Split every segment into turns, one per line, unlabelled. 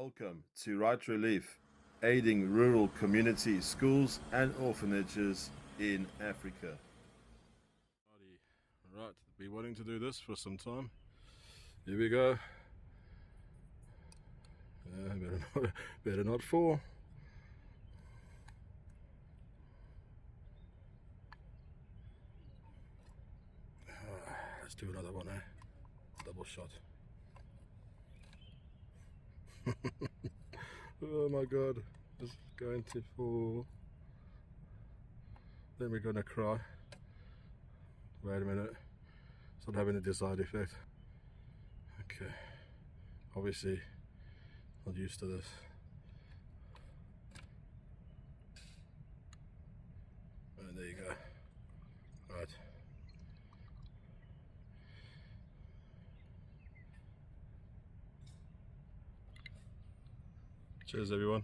Welcome to Right Relief, aiding rural communities, schools and orphanages in Africa. Right, be wanting to do this for some time. Here we go. Better not fall. Let's do another one, double shot. Oh my god, it's going to fall. Then we're gonna cry. Wait a minute, it's not having the desired effect. Okay, obviously not used to this. And there you go. Right. Cheers everyone.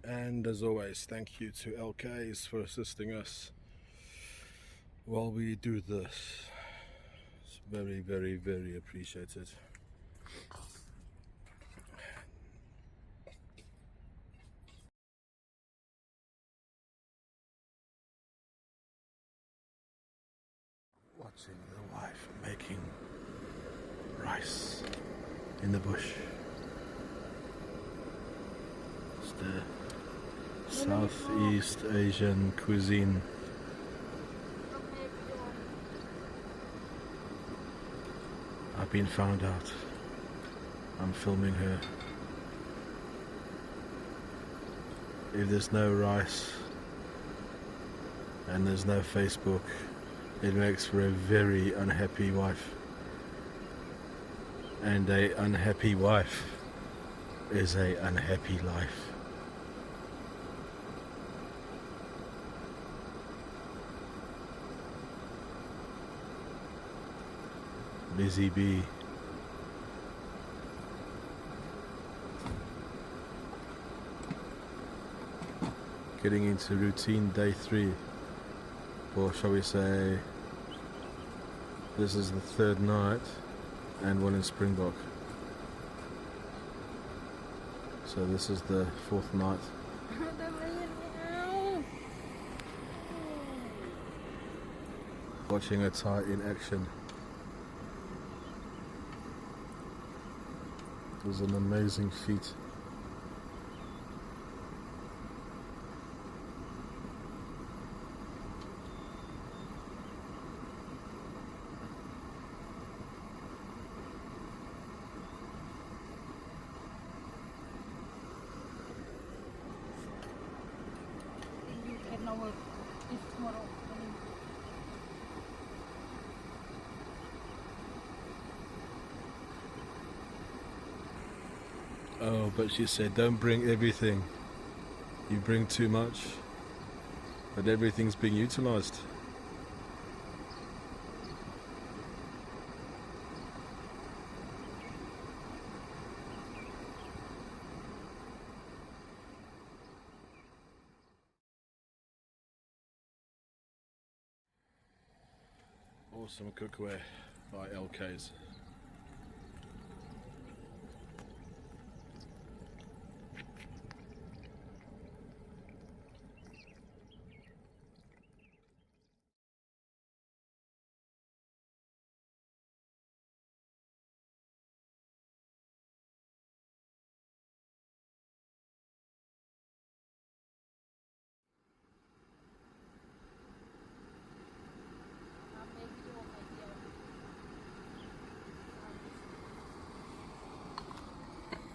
And as always, thank you to LKs for assisting us while we do this. It's very, very, very appreciated. Watching the wife making rice in the bush. It's the Southeast Asian cuisine. I've been found out. I'm filming her. If there's no rice and there's no Facebook, it makes for a very unhappy wife. And a unhappy wife is a unhappy life. Busy bee. Getting into routine day 3, or shall we say this is the 3rd night and one in Springbok. So this is the 4th night. Watching a tyre in action. It was an amazing feat. Oh, but she said don't bring everything. You bring too much, but everything's being utilized. Awesome cookware by LKs.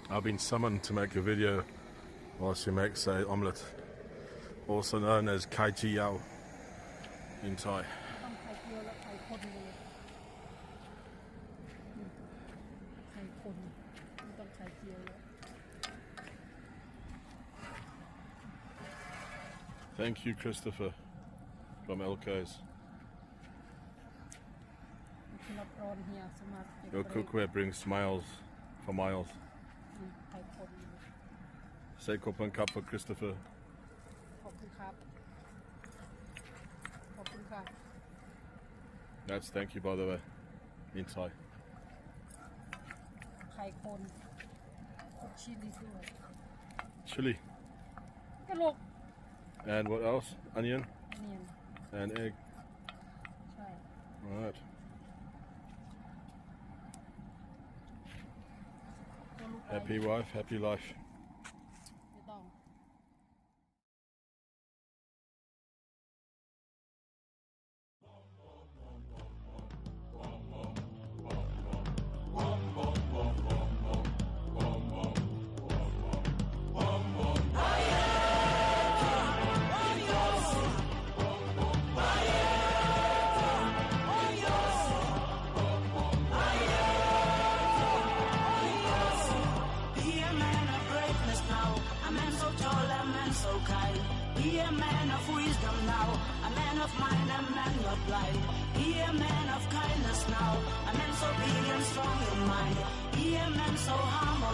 I've been summoned to make a video while she makes a omelette, also known as kai chi yao in Thai. Thank you, Christopher, from LKs. Your cookware brings smiles for miles. Say Kopan Cup for Christopher. That's thank you, by the way, in Thai.
ไข่คนชิลลี่ด้วย
Chili.
กระโหลก
And what else? Onion
เนียน
and egg.
ใช่
Alright.
ตัวลูกไป
Happy wife, happy life.
ไม่ต้อง
Be a man of greatness now, a man so tall, a man so kind. Be a man of wisdom now, a man of mind, a man not blind. Be a man of kindness now, a man so big and strong in mind. Be a man so humble.